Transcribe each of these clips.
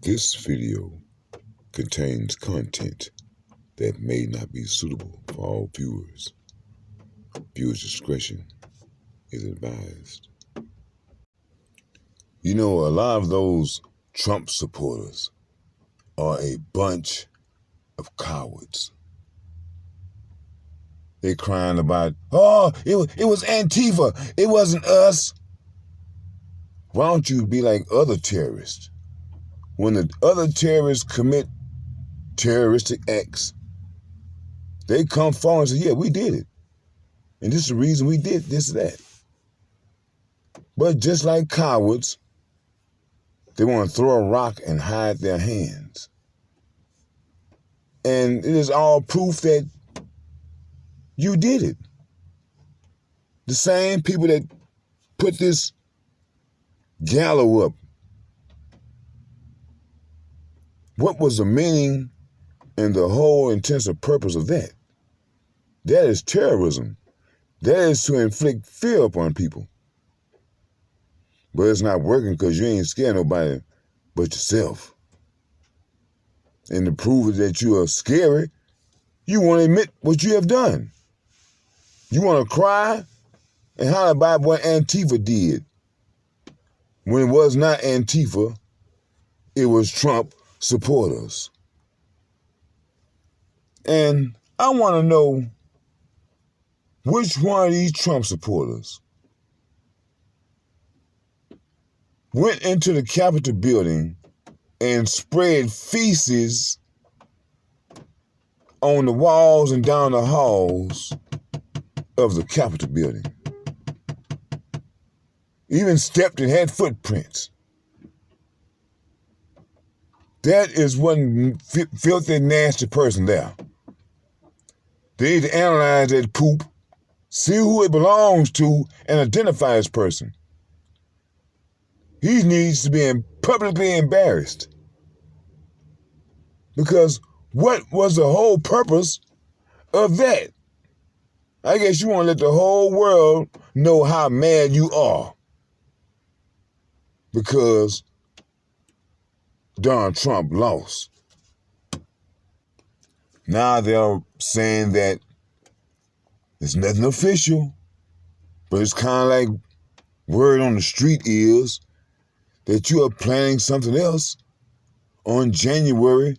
This video contains content that may not be suitable for all viewers. Viewers' discretion is advised. You know, a lot of those Trump supporters are a bunch of cowards. They're crying about, oh, it was Antifa. It wasn't us. Why don't you be like other terrorists? When the other terrorists commit terroristic acts, they come forward and say, yeah, we did it. And this is the reason we did this or that. But just like cowards, they want to throw a rock and hide their hands. And it is all proof that you did it. The same people that put this gallows up. What was the meaning and the whole intensive purpose of that? That is terrorism. That is to inflict fear upon people. But it's not working because you ain't scared nobody but yourself. And to prove that you are scary, you want to admit what you have done. You want to cry and holler about what Antifa did. When it was not Antifa, it was Trump supporters. And I want to know which one of these Trump supporters went into the Capitol building and spread feces on the walls and down the halls of the Capitol building. Even stepped and had footprints. That is one filthy, nasty person there. They need to analyze that poop, see who it belongs to, and identify this person. He needs to be publicly embarrassed. Because what was the whole purpose of that? I guess you want to let the whole world know how mad you are. Because Donald Trump lost. Now they're saying that it's nothing official, but it's kind of like word on the street is that you are planning something else on January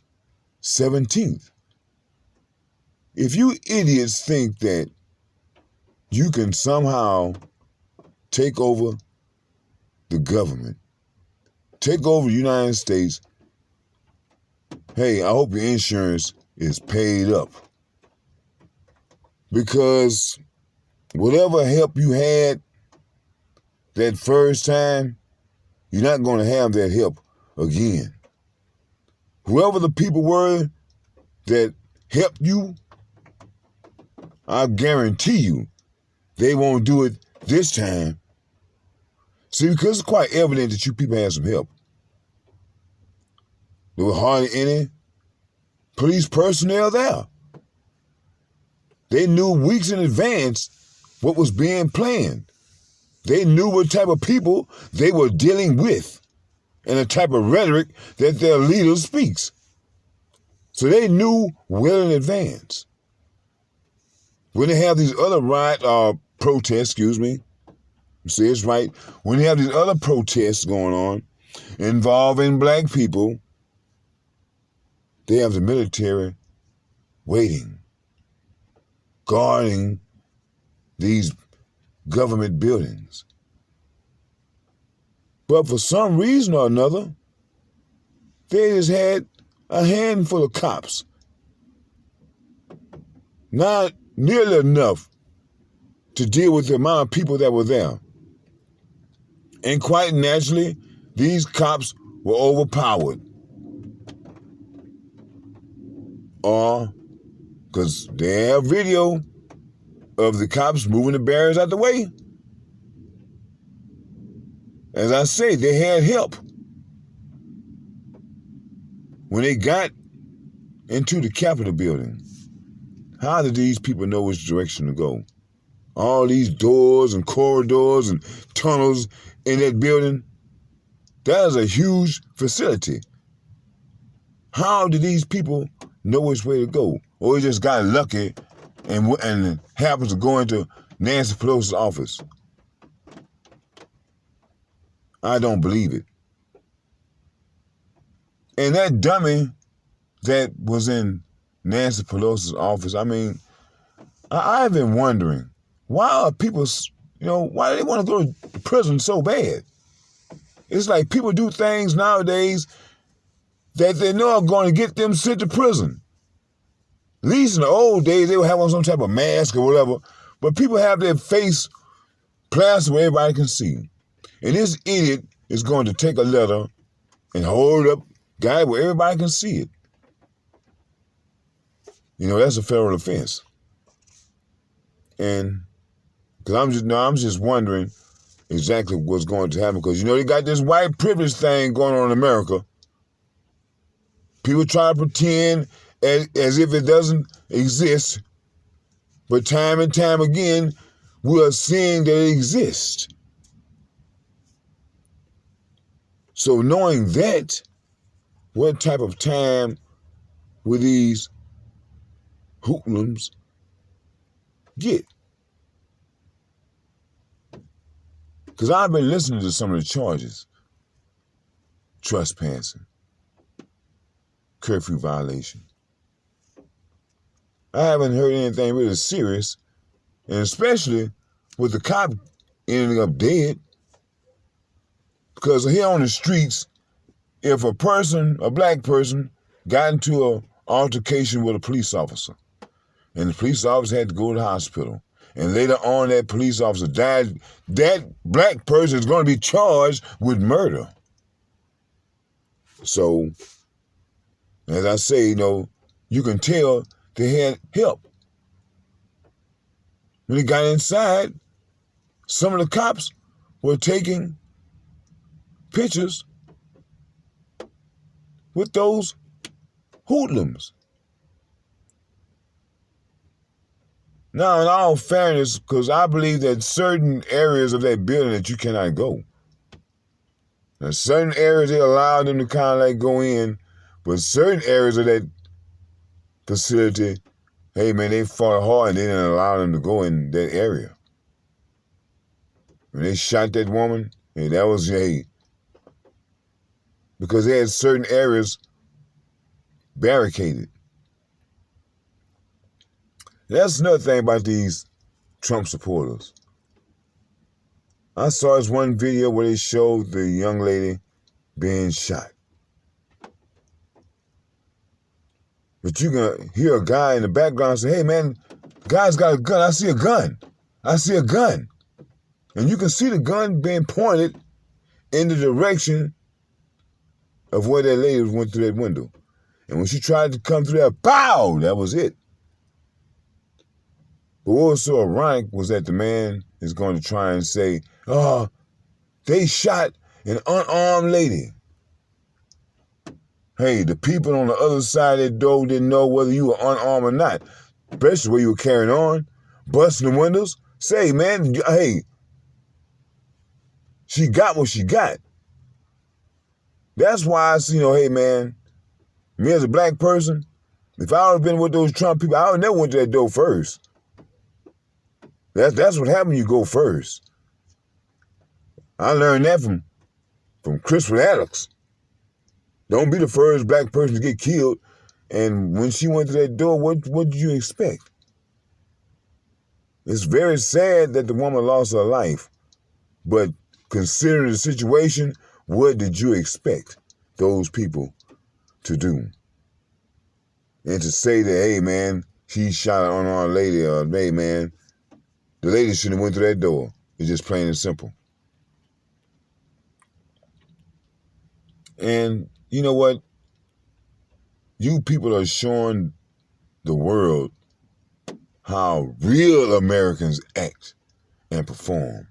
17th. If you idiots think that you can somehow take over the government, take over the United States, hey, I hope your insurance is paid up. Because whatever help you had that first time, you're not going to have that help again. Whoever the people were that helped you, I guarantee you, they won't do it this time. See, because it's quite evident that you people had some help. There was hardly any police personnel there. They knew weeks in advance what was being planned. They knew what type of people they were dealing with and the type of rhetoric that their leader speaks. So they knew well in advance. When they have these other protests, see, it's right. When they have these other protests going on involving black people, they have the military waiting, guarding these government buildings. But for some reason or another, they just had a handful of cops. Not nearly enough to deal with the amount of people that were there. And quite naturally, these cops were overpowered. Or, because they have video of the cops moving the barriers out the way. As I say, they had help. When they got into the Capitol building, how did these people know which direction to go? All these doors and corridors and tunnels in that building, that is a huge facility. How did these people know which way to go? Or they just got lucky and happens to go into Nancy Pelosi's office? I don't believe it. And that dummy that was in Nancy Pelosi's office, I mean, I've been wondering, why are people, why do they want to go to prison so bad? It's like people do things nowadays that they know are going to get them sent to prison. At least in the old days, they would have on some type of mask or whatever, but people have their face plastered where everybody can see. And this idiot is going to take a letter and hold it up, guy, where everybody can see it. That's a federal offense. And because I'm just wondering exactly what's going to happen. Because, they got this white privilege thing going on in America. People try to pretend as if it doesn't exist. But time and time again, we are seeing that it exists. So knowing that, what type of time will these hoodlums get? Because I've been listening to some of the charges. Trespassing. Curfew violation. I haven't heard anything really serious, and especially with the cop ending up dead. Because here on the streets, if a black person, got into an altercation with a police officer, and the police officer had to go to the hospital, and later on that police officer died, that black person is going to be charged with murder. So, as I say, you can tell they had help. When they got inside, some of the cops were taking pictures with those hoodlums. Now, in all fairness, because I believe that certain areas of that building that you cannot go. There's certain areas they allow them to kind of like go in, but certain areas of that facility, hey man, they fought hard and they didn't allow them to go in that area. When they shot that woman, hey, that was, because they had certain areas barricaded. That's another thing about these Trump supporters. I saw this one video where they showed the young lady being shot. But you can hear a guy in the background say, hey man, guy's got a gun. I see a gun. I see a gun. And you can see the gun being pointed in the direction of where that lady went through that window. And when she tried to come through that, pow, that was it. But what was so ironic was that the man is going to try and say, they shot an unarmed lady. Hey, the people on the other side of that door didn't know whether you were unarmed or not, especially where you were carrying on, busting the windows. Say, man, hey, she got what she got. That's why I see, hey, man, me as a black person, if I would have been with those Trump people, I would never went to that door first. That's what happened. You go first. I learned that from Christopher Alex. Don't be the first black person to get killed. And when she went to that door, what did you expect? It's very sad that the woman lost her life. But considering the situation, what did you expect those people to do? And to say that, hey, man, she shot an unarmed lady, or hey, man, the lady shouldn't have went through that door. It's just plain and simple. And you know what? You people are showing the world how real Americans act and perform.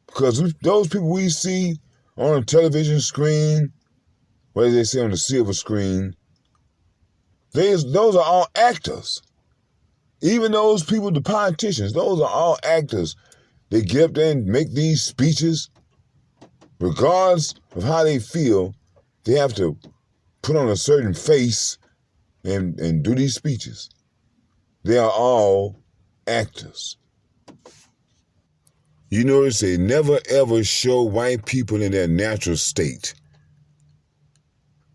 Because those people we see on a television screen, what do they say on the silver screen, those are all actors. Even those people, the politicians, those are all actors. They get up there and make these speeches. Regardless of how they feel, they have to put on a certain face and do these speeches. They are all actors. You notice they never ever show white people in their natural state.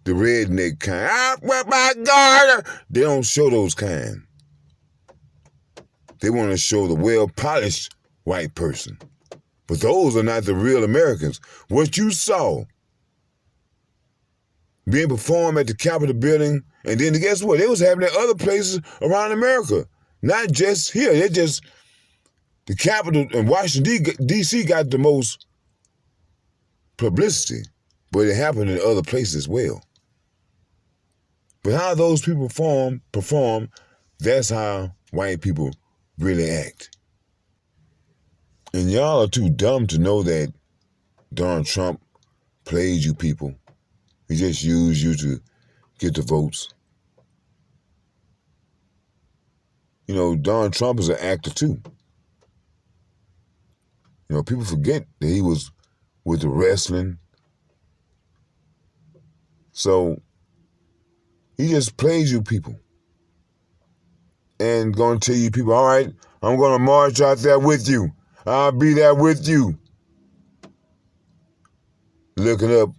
The redneck kind. Well, my God! They don't show those kind. They want to show the well-polished white person. But those are not the real Americans. What you saw being performed at the Capitol building, and then guess what? They was happening at other places around America. Not just here. They're just, the Capitol in Washington, D.C. got the most publicity, but it happened in other places as well. But how those people perform, that's how white people really act. And y'all are too dumb to know that Donald Trump played you people. He just used you to get the votes. You know, Donald Trump is an actor too. You know, people forget that he was with the wrestling. So he just plays you people. And gonna tell you people, all right, I'm gonna march out there with you. I'll be there with you. Looking up,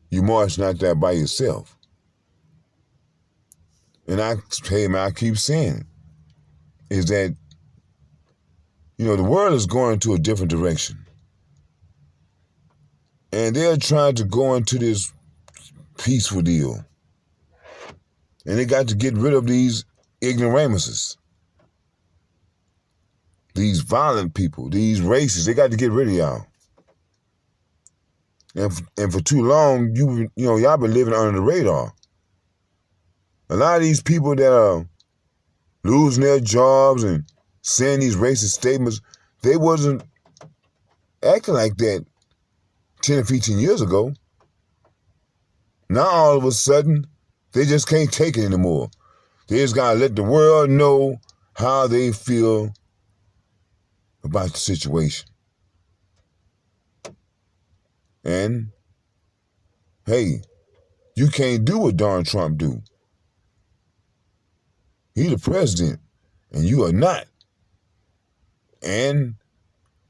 you marching out there by yourself. And I keep saying, is that, you know, the world is going to a different direction. And they're trying to go into this peaceful deal. And they got to get rid of these ignoramuses. These violent people, these racists, they got to get rid of y'all. And for too long, y'all been living under the radar. A lot of these people that are losing their jobs and saying these racist statements, they wasn't acting like that 10 or 15 years ago. Now all of a sudden, they just can't take it anymore. They just gotta let the world know how they feel about the situation. And, hey, you can't do what Donald Trump do. He's the president, and you are not. And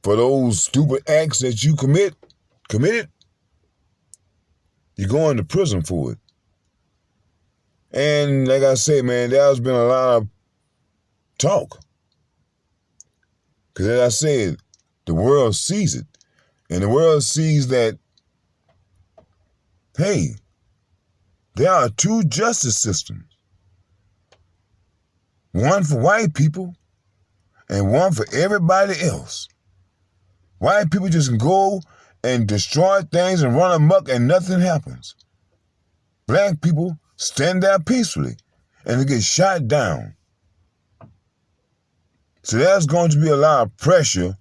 for those stupid acts that you committed, you're going to prison for it. And like I say, man, there's been a lot of talk. Because as I said, the world sees it. And the world sees that, hey, there are two justice systems. One for white people and one for everybody else. White people just can go and destroy things and run amok and nothing happens. Black people stand there peacefully and they get shot down. So there's going to be a lot of pressure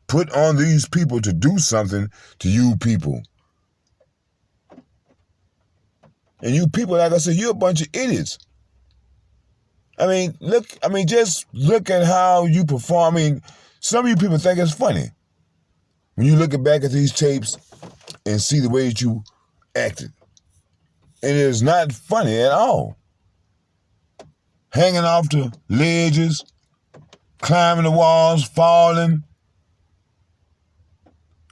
put on these people to do something to you people. And you people, like I said, you're a bunch of idiots. Just look at how you perform. Some of you people think it's funny when you look back at these tapes and see the way that you acted. And it is not funny at all. Hanging off the ledges, climbing the walls, falling.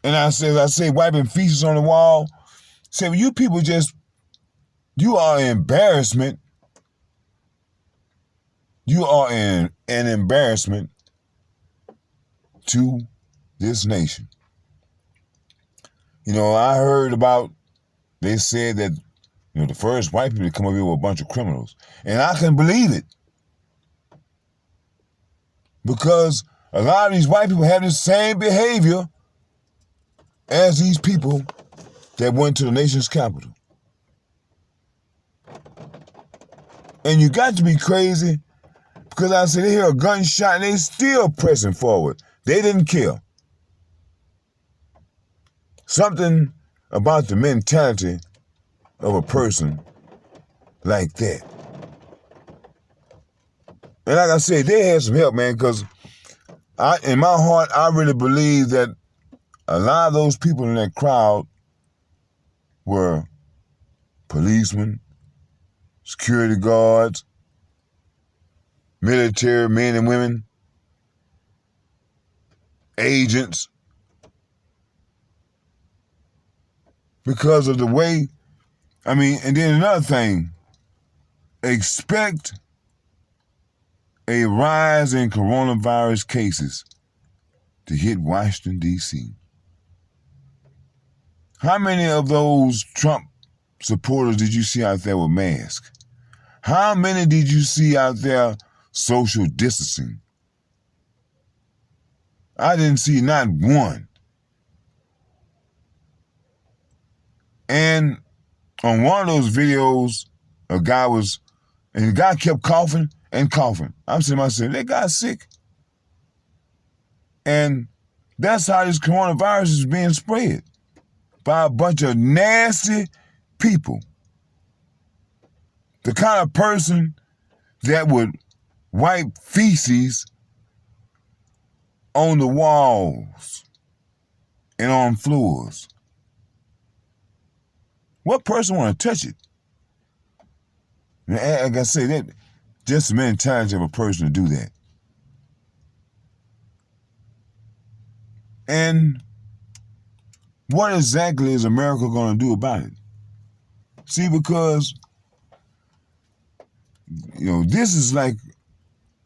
And I say, wiping feces on the wall. Say, well, you people you are an embarrassment. You are an embarrassment to this nation. You know, I heard they said that, the first white people to come over here were a bunch of criminals. And I can believe it. Because a lot of these white people have the same behavior as these people that went to the nation's capital. And you got to be crazy because I said they hear a gunshot and they still pressing forward. They didn't care. Something about the mentality of a person like that. And like I said, they had some help, man, because in my heart, I really believe that a lot of those people in that crowd were policemen, security guards, military men and women, agents, because of the way, and then another thing, expect a rise in coronavirus cases to hit Washington, D.C. How many of those Trump supporters did you see out there with masks? How many did you see out there social distancing? I didn't see not one. And on one of those videos, the guy kept coughing and coughing. I'm saying to myself, that guy's sick. And that's how this coronavirus is being spread, by a bunch of nasty people. The kind of person that would wipe feces on the walls and on floors. What person want to touch it? Like I say, that just the mentality of a person to do that. And what exactly is America going to do about it? See, because, this is like,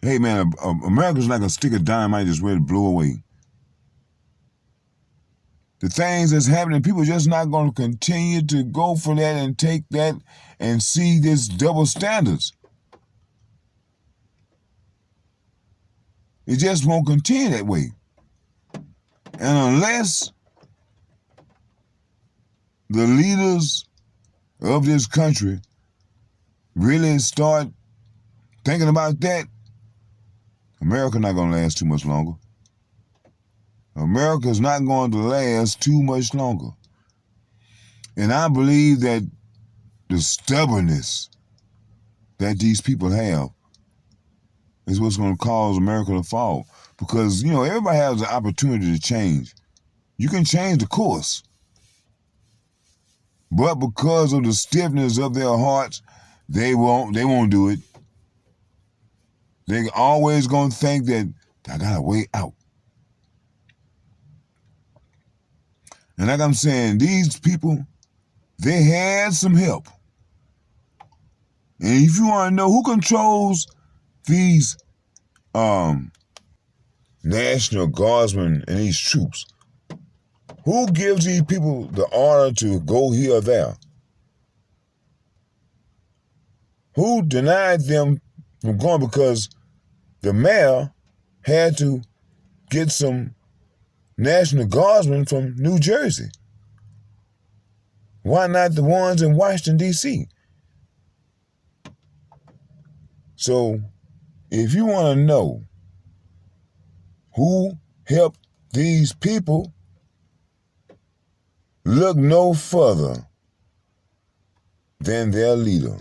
hey man, America's like a stick of dynamite that's ready to blow away. The things that's happening, people are just not going to continue to go for that and take that and see this double standards. It just won't continue that way. And unless the leaders of this country really start thinking about that, America's not going to last too much longer. America's not going to last too much longer. And I believe that the stubbornness that these people have is what's going to cause America to fall. Because, everybody has the opportunity to change. You can change the course. But because of the stiffness of their hearts, they won't do it. They're always going to think that I got a way out. And like I'm saying, these people, they had some help. And if you want to know who controls these National Guardsmen and these troops, who gives these people the order to go here or there? Who denied them from going? Because the mayor had to get some National Guardsmen from New Jersey. Why not the ones in Washington, D.C.? So, if you want to know who helped these people, look no further than their leader.